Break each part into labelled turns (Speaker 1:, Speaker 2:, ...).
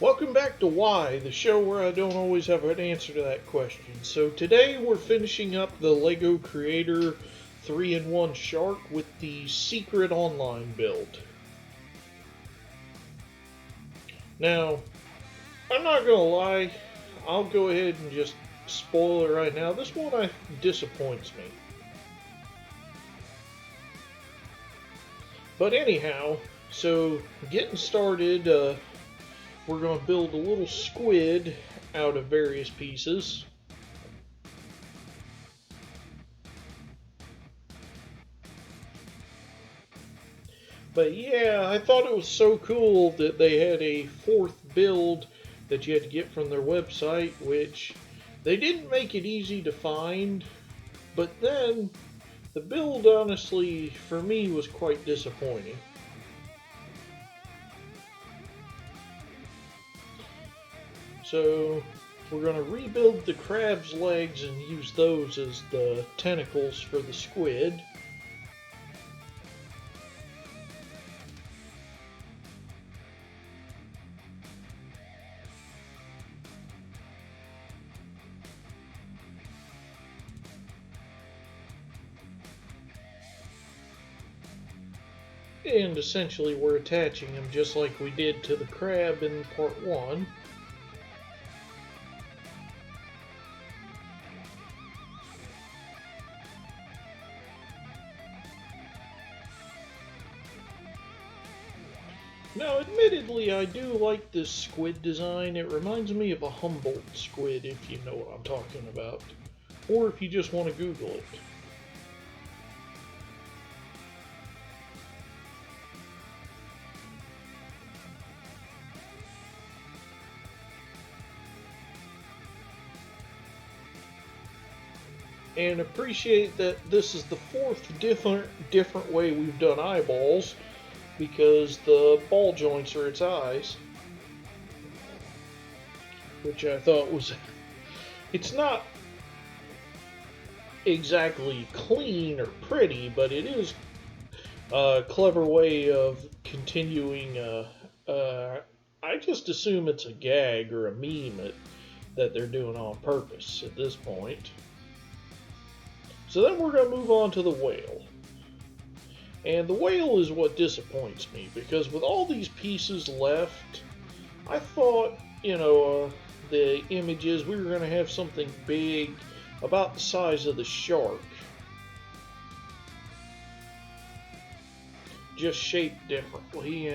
Speaker 1: Welcome back to Why, the show where I don't always have an answer to that question. So today we're finishing up the LEGO Creator 3-in-1 Shark with the Secret Online build. Now, I'm not gonna lie, I'll go ahead and just spoil it right now. This one disappoints me. But anyhow, so getting started, we're going to build a little squid out of various pieces. But yeah, I thought it was so cool that they had a fourth build that you had to get from their website, which they didn't make it easy to find. But then the build, honestly, for me, was quite disappointing. So we're going to rebuild the crab's legs and use those as the tentacles for the squid. And essentially we're attaching them just like we did to the crab in part 1. Now, admittedly, I do like this squid design. It reminds me of a Humboldt squid, if you know what I'm talking about. Or if you just want to Google it. And appreciate that this is the fourth different way we've done eyeballs, because the ball joints are its eyes, which I thought was, it's not exactly clean or pretty, but it is a clever way of continuing. I just assume it's a gag or a meme that they're doing on purpose at this point. So then we're going to move on to the whale. And the whale is what disappoints me, because with all these pieces left, I thought, the images, we were going to have something big about the size of the shark, just shaped differently,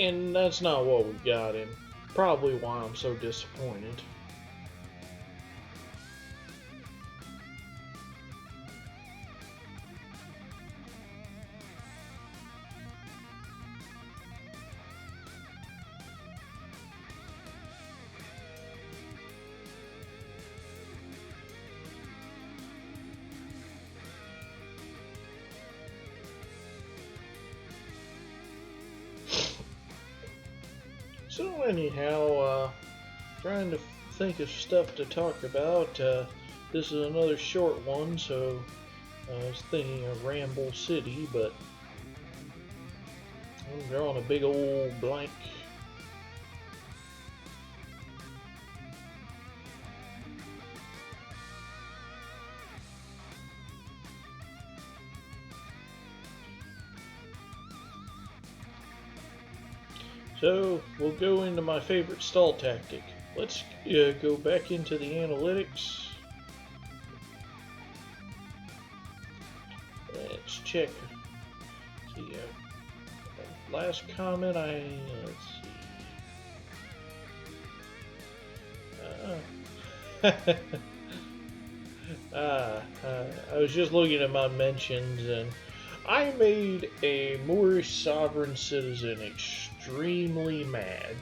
Speaker 1: and that's not what we got, and probably why I'm so disappointed. So anyhow, trying to think of stuff to talk about. This is another short one, so I was thinking of Ramble City, but I'm drawing a big old blank. So we'll go into my favorite stall tactic. Let's go back into the analytics. Let's check. See, last comment. Let's see. I was just looking at my mentions, and I made a Moorish sovereign citizen extremely mad.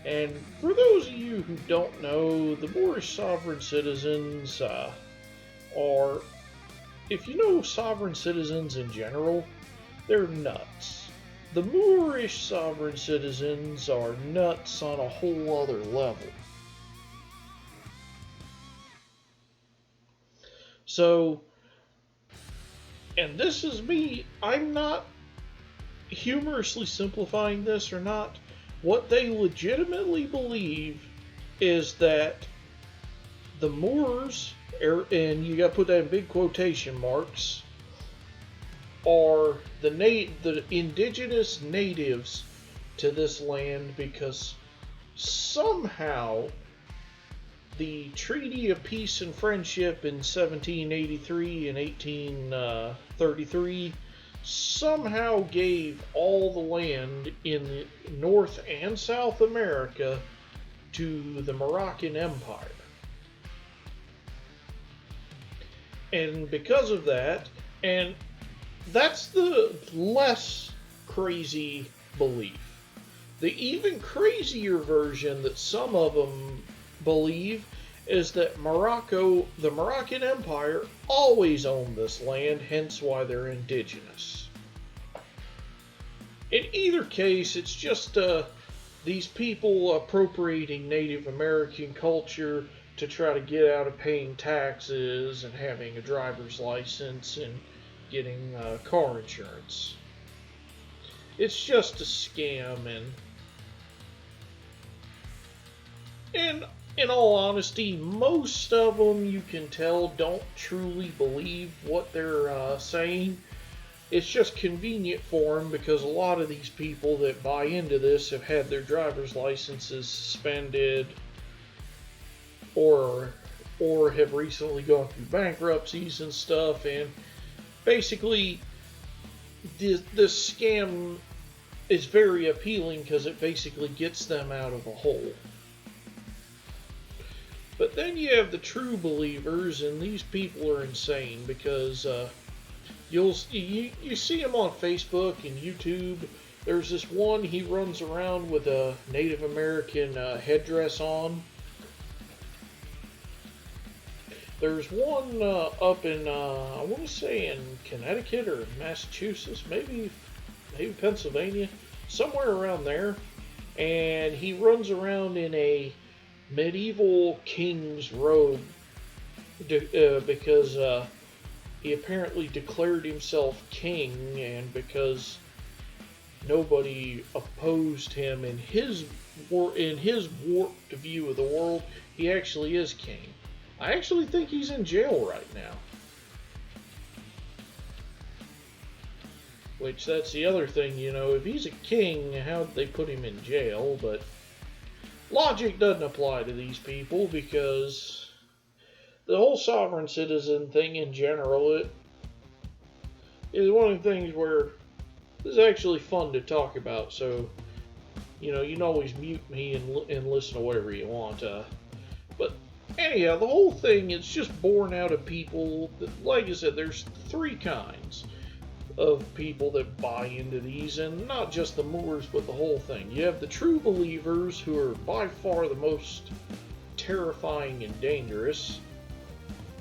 Speaker 1: And for those of you who don't know, the Moorish sovereign citizens are, if you know sovereign citizens in general, they're nuts. The Moorish sovereign citizens are nuts on a whole other level. So, and this is me, I'm not humorously simplifying this or not, what they legitimately believe is that the Moors, and you got to put that in big quotation marks, are the indigenous natives to this land because somehow the Treaty of Peace and Friendship in 1783 and 1833 somehow gave all the land in North and South America to the Moroccan Empire. And because of that, and that's the less crazy belief. The even crazier version that some of them believe is that Morocco, the Moroccan Empire, always owned this land, hence why they're indigenous. In either case, it's just these people appropriating Native American culture to try to get out of paying taxes and having a driver's license and getting car insurance. It's just a scam, and in all honesty, most of them you can tell don't truly believe what they're saying. It's just convenient for them because a lot of these people that buy into this have had their driver's licenses suspended or have recently gone through bankruptcies and stuff, and basically this scam is very appealing because it basically gets them out of a hole. But then you have the true believers, and these people are insane because you see them on Facebook and YouTube. There's this one, he runs around with a Native American headdress on. There's one up in, I want to say in Connecticut or Massachusetts, maybe Pennsylvania, somewhere around there. And he runs around in a medieval king's robe because he apparently declared himself king, and because nobody opposed him in his warped view of the world, he actually is king. I actually think he's in jail right now. Which, that's the other thing, if he's a king, how'd they put him in jail? But logic doesn't apply to these people because the whole sovereign citizen thing in general, it is one of the things where it's actually fun to talk about. So, you can always mute me and listen to whatever you want. But anyhow, the whole thing is just born out of people that, like I said, there's three kinds of people that buy into these, and not just the Moors, but the whole thing. You have the true believers, who are by far the most terrifying and dangerous,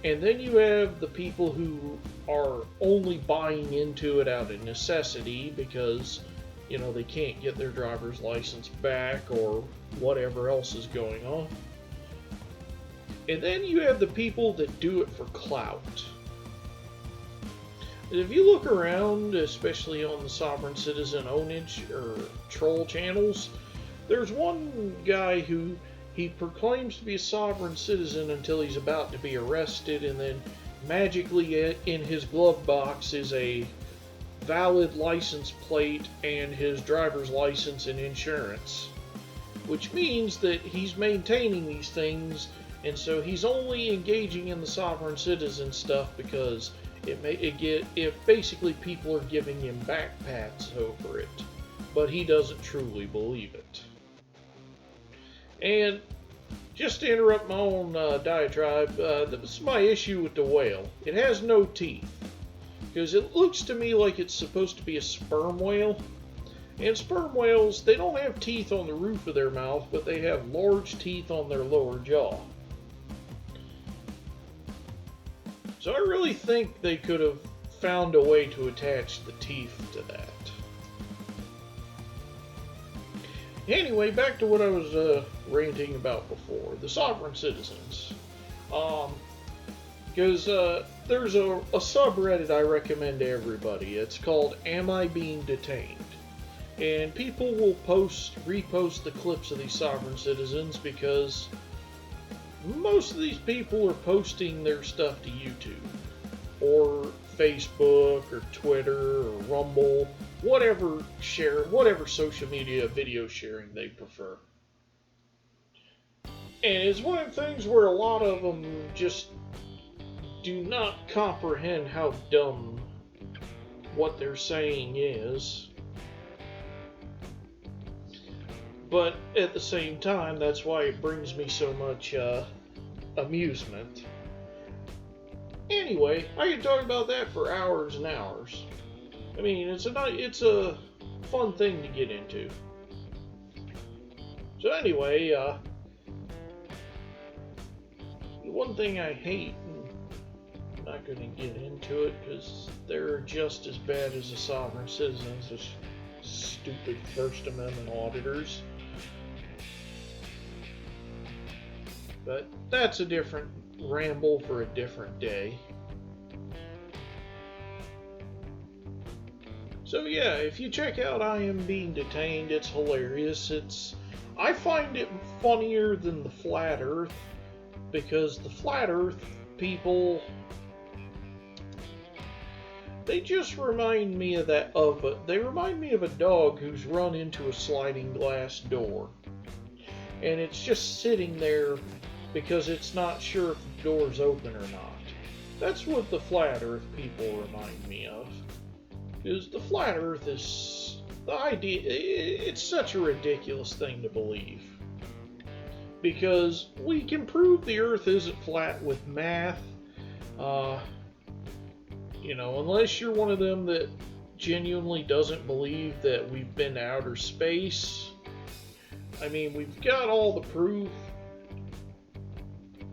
Speaker 1: and then you have the people who are only buying into it out of necessity because, they can't get their driver's license back or whatever else is going on. And then you have the people that do it for clout. If you look around, especially on the sovereign citizen ownage or troll channels, there's one guy who he proclaims to be a sovereign citizen until he's about to be arrested, and then magically in his glove box is a valid license plate and his driver's license and insurance, which means that he's maintaining these things, and so he's only engaging in the sovereign citizen stuff because it basically people are giving him back pats over it, but he doesn't truly believe it. And just to interrupt my own diatribe, this is my issue with the whale. It has no teeth, because it looks to me like it's supposed to be a sperm whale. And sperm whales, they don't have teeth on the roof of their mouth, but they have large teeth on their lower jaw. So I really think they could have found a way to attach the teeth to that. Anyway, back to what I was ranting about before, the sovereign citizens. Because there's a subreddit I recommend to everybody. It's called Am I Being Detained? And people will repost the clips of these sovereign citizens because most of these people are posting their stuff to YouTube or Facebook or Twitter or Rumble, whatever social media video sharing they prefer. And it's one of the things where a lot of them just do not comprehend how dumb what they're saying is. But at the same time, that's why it brings me so much amusement. Anyway, I could talk about that for hours and hours. I mean, it's a fun thing to get into. So anyway, one thing I hate, I'm not going to get into it because they're just as bad as the sovereign citizens, those stupid First Amendment auditors. But that's a different ramble for a different day. So yeah, if you check out I Am Being Detained, it's hilarious. I find it funnier than the Flat Earth because the Flat Earth people, they just remind me of they remind me of a dog who's run into a sliding glass door. And it's just sitting there because it's not sure if the door's open or not. That's what the Flat Earth people remind me of. Because the Flat Earth is it's such a ridiculous thing to believe. Because we can prove the Earth isn't flat with math. Unless you're one of them that genuinely doesn't believe that we've been to outer space. I mean, we've got all the proof,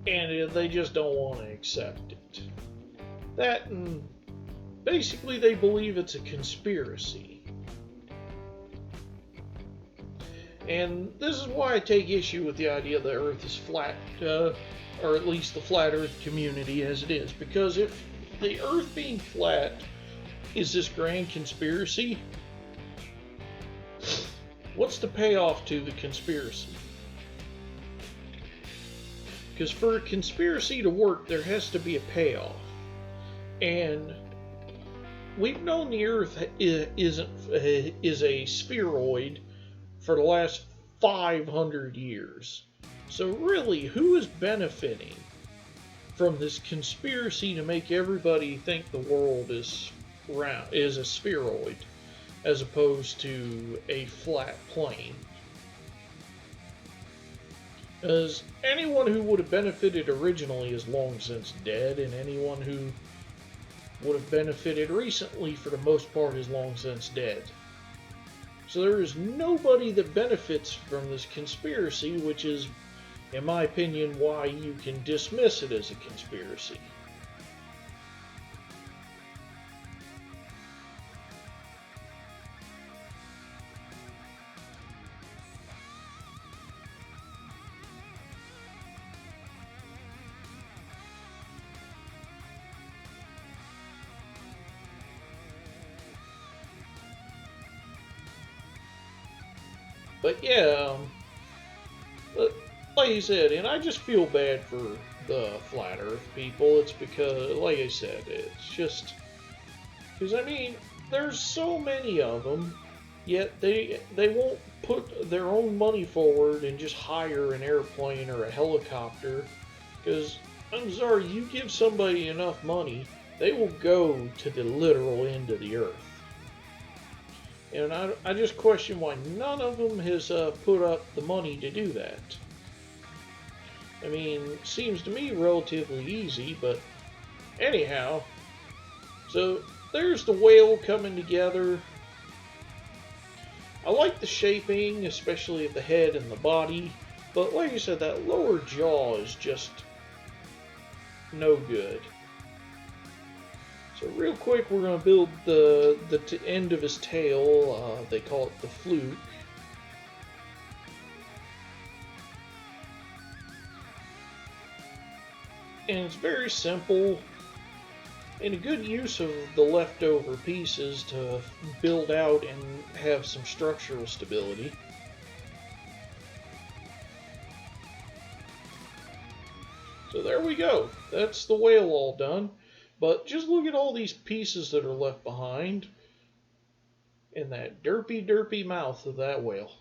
Speaker 1: and they just don't want to accept it. That, and basically they believe it's a conspiracy. And this is why I take issue with the idea the Earth is flat, or at least the Flat Earth community as it is. Because if the Earth being flat is this grand conspiracy, what's the payoff to the conspiracy? Because for a conspiracy to work, there has to be a payoff. And we've known the Earth is a spheroid for the last 500 years. So really, who is benefiting from this conspiracy to make everybody think the world is a spheroid as opposed to a flat plane? As anyone who would have benefited originally is long since dead, and anyone who would have benefited recently for the most part is long since dead. So there is nobody that benefits from this conspiracy, which is, in my opinion, why you can dismiss it as a conspiracy. But yeah, like I said, and I just feel bad for the Flat Earth people. It's because, like I said, it's just because I mean, there's so many of them, yet they won't put their own money forward and just hire an airplane or a helicopter. Because I'm sorry, you give somebody enough money, they will go to the literal end of the earth. And I just question why none of them has put up the money to do that. I mean, seems to me relatively easy, but anyhow. So there's the whale coming together. I like the shaping, especially of the head and the body. But like I said, that lower jaw is just no good. So real quick, we're going to build the end of his tail. They call it the fluke. And it's very simple. And a good use of the leftover pieces to build out and have some structural stability. So there we go. That's the whale all done. But just look at all these pieces that are left behind in that derpy, derpy mouth of that whale.